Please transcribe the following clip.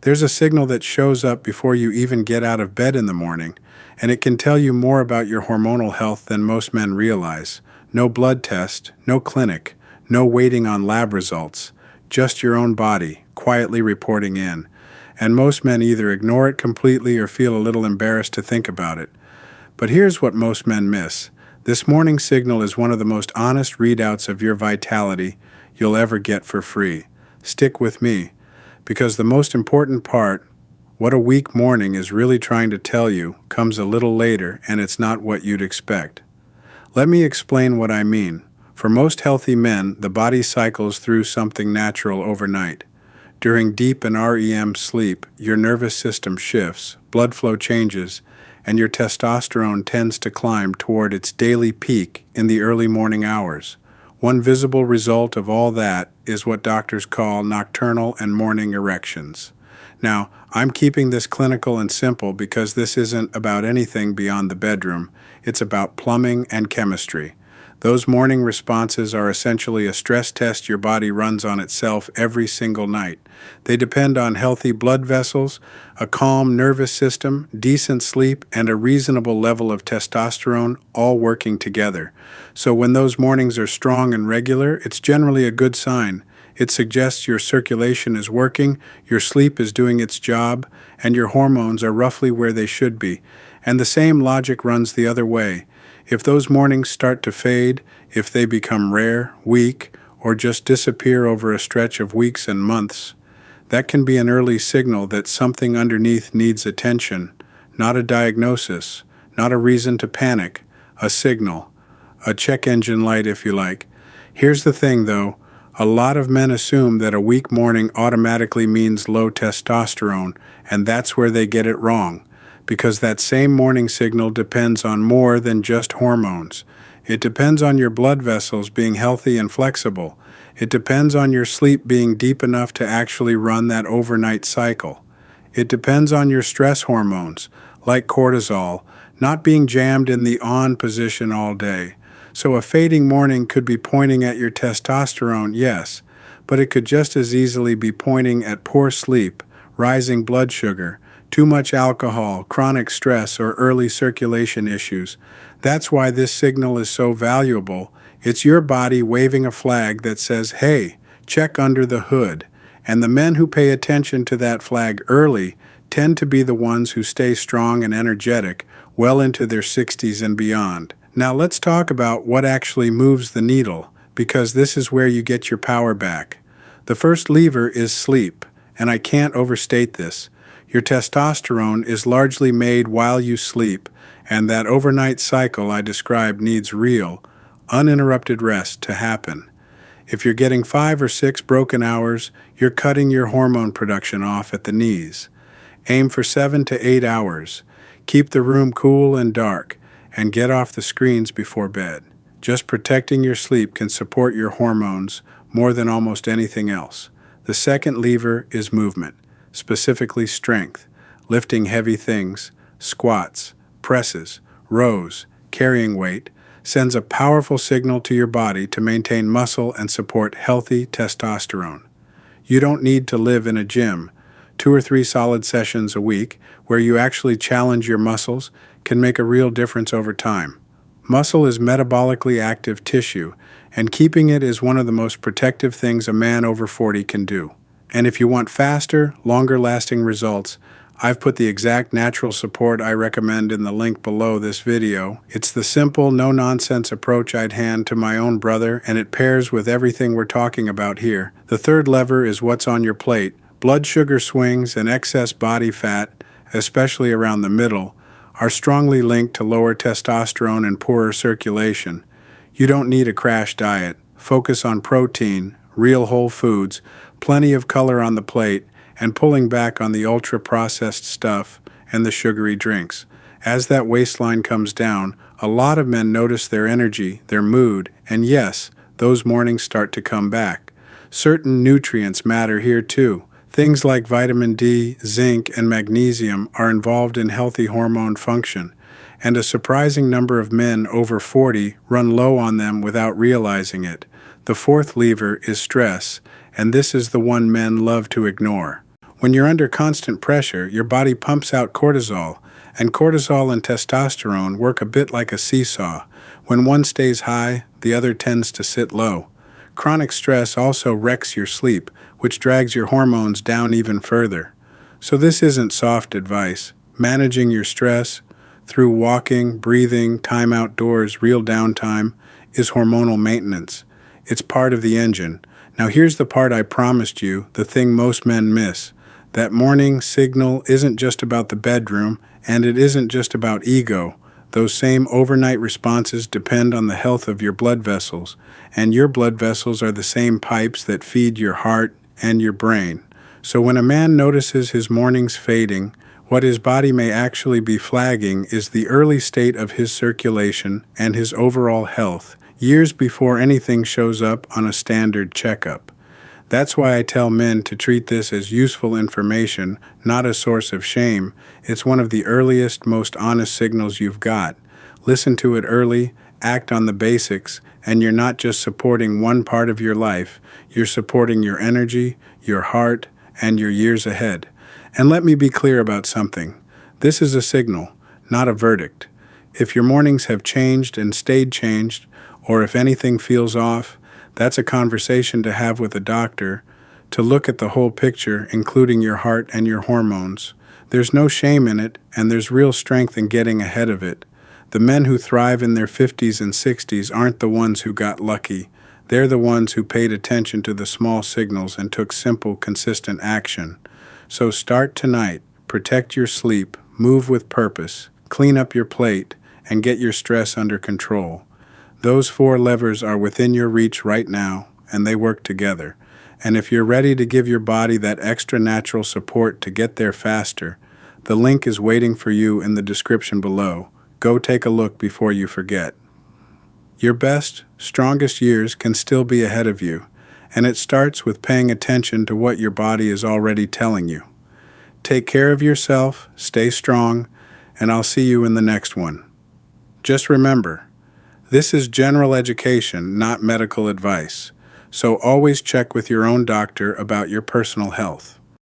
There's a signal that shows up before you even get out of bed in the morning, and it can tell you more about your hormonal health than most men realize. No blood test, no clinic, no waiting on lab results, just your own body quietly reporting in. And most men either ignore it completely or feel a little embarrassed to think about it. But here's what most men miss. This morning signal is one of the most honest readouts of your vitality you'll ever get for free. Stick with me, because the most important part, what a weak morning is really trying to tell you, comes a little later, and it's not what you'd expect. Let me explain what I mean. For most healthy men, the body cycles through something natural overnight. During deep and REM sleep, your nervous system shifts, blood flow changes, and your testosterone tends to climb toward its daily peak in the early morning hours. One visible result of all that is what doctors call nocturnal and morning erections. Now, I'm keeping this clinical and simple because this isn't about anything beyond the bedroom. It's about plumbing and chemistry. Those morning responses are essentially a stress test your body runs on itself every single night. They depend on healthy blood vessels, a calm nervous system, decent sleep, and a reasonable level of testosterone all working together. So when those mornings are strong and regular, it's generally a good sign. It suggests your circulation is working, your sleep is doing its job, and your hormones are roughly where they should be. And the same logic runs the other way. If those mornings start to fade, if they become rare, weak, or just disappear over a stretch of weeks and months, that can be an early signal that something underneath needs attention, not a diagnosis, not a reason to panic, a signal, a check engine light if you like. Here's the thing though, a lot of men assume that a weak morning automatically means low testosterone, and that's where they get it wrong. Because that same morning signal depends on more than just hormones. It depends on your blood vessels being healthy and flexible. It depends on your sleep being deep enough to actually run that overnight cycle. It depends on your stress hormones, like cortisol, not being jammed in the on position all day. So a fading morning could be pointing at your testosterone, yes, but it could just as easily be pointing at poor sleep, rising blood sugar, too much alcohol, chronic stress, or early circulation issues. That's why this signal is so valuable. It's your body waving a flag that says, hey, check under the hood. And the men who pay attention to that flag early tend to be the ones who stay strong and energetic well into their 60s and beyond. Now let's talk about what actually moves the needle, because this is where you get your power back. The first lever is sleep, and I can't overstate this. Your testosterone is largely made while you sleep, and that overnight cycle I described needs real, uninterrupted rest to happen. If you're getting 5 or 6 broken hours, you're cutting your hormone production off at the knees. Aim for 7 to 8 hours. Keep the room cool and dark, and get off the screens before bed. Just protecting your sleep can support your hormones more than almost anything else. The second lever is movement. Specifically strength, lifting heavy things, squats, presses, rows, carrying weight, sends a powerful signal to your body to maintain muscle and support healthy testosterone. You don't need to live in a gym. 2 or 3 solid sessions a week, where you actually challenge your muscles, can make a real difference over time. Muscle is metabolically active tissue, and keeping it is one of the most protective things a man over 40 can do. And if you want faster, longer-lasting results, I've put the exact natural support I recommend in the link below this video. It's the simple, no-nonsense approach I'd hand to my own brother, and it pairs with everything we're talking about here. The third lever is what's on your plate. Blood sugar swings and excess body fat, especially around the middle, are strongly linked to lower testosterone and poorer circulation. You don't need a crash diet. Focus on protein, real whole foods, plenty of color on the plate, and pulling back on the ultra-processed stuff and the sugary drinks. As that waistline comes down, a lot of men notice their energy, their mood, and yes, those mornings start to come back. Certain nutrients matter here too. Things like vitamin D, zinc, and magnesium are involved in healthy hormone function, and a surprising number of men over 40 run low on them without realizing it. The fourth lever is stress, and this is the one men love to ignore. When you're under constant pressure, your body pumps out cortisol, and cortisol and testosterone work a bit like a seesaw. When one stays high, the other tends to sit low. Chronic stress also wrecks your sleep, which drags your hormones down even further. So this isn't soft advice. Managing your stress through walking, breathing, time outdoors, real downtime is hormonal maintenance. It's part of the engine. Now here's the part I promised you, the thing most men miss. That morning signal isn't just about the bedroom, and it isn't just about ego. Those same overnight responses depend on the health of your blood vessels, and your blood vessels are the same pipes that feed your heart and your brain. So when a man notices his mornings fading, what his body may actually be flagging is the early state of his circulation and his overall health, years before anything shows up on a standard checkup. That's why I tell men to treat this as useful information, not a source of shame. It's one of the earliest, most honest signals you've got. Listen to it early, act on the basics, and you're not just supporting one part of your life, you're supporting your energy, your heart, and your years ahead. And let me be clear about something. This is a signal, not a verdict. If your mornings have changed and stayed changed, or if anything feels off, that's a conversation to have with a doctor, to look at the whole picture, including your heart and your hormones. There's no shame in it, and there's real strength in getting ahead of it. The men who thrive in their 50s and 60s aren't the ones who got lucky. They're the ones who paid attention to the small signals and took simple, consistent action. So start tonight. Protect your sleep, move with purpose, clean up your plate, and get your stress under control. Those 4 levers are within your reach right now, and they work together. And if you're ready to give your body that extra natural support to get there faster, the link is waiting for you in the description below. Go take a look before you forget. Your best, strongest years can still be ahead of you, and it starts with paying attention to what your body is already telling you. Take care of yourself, stay strong, and I'll see you in the next one. Just remember, this is general education, not medical advice, so always check with your own doctor about your personal health.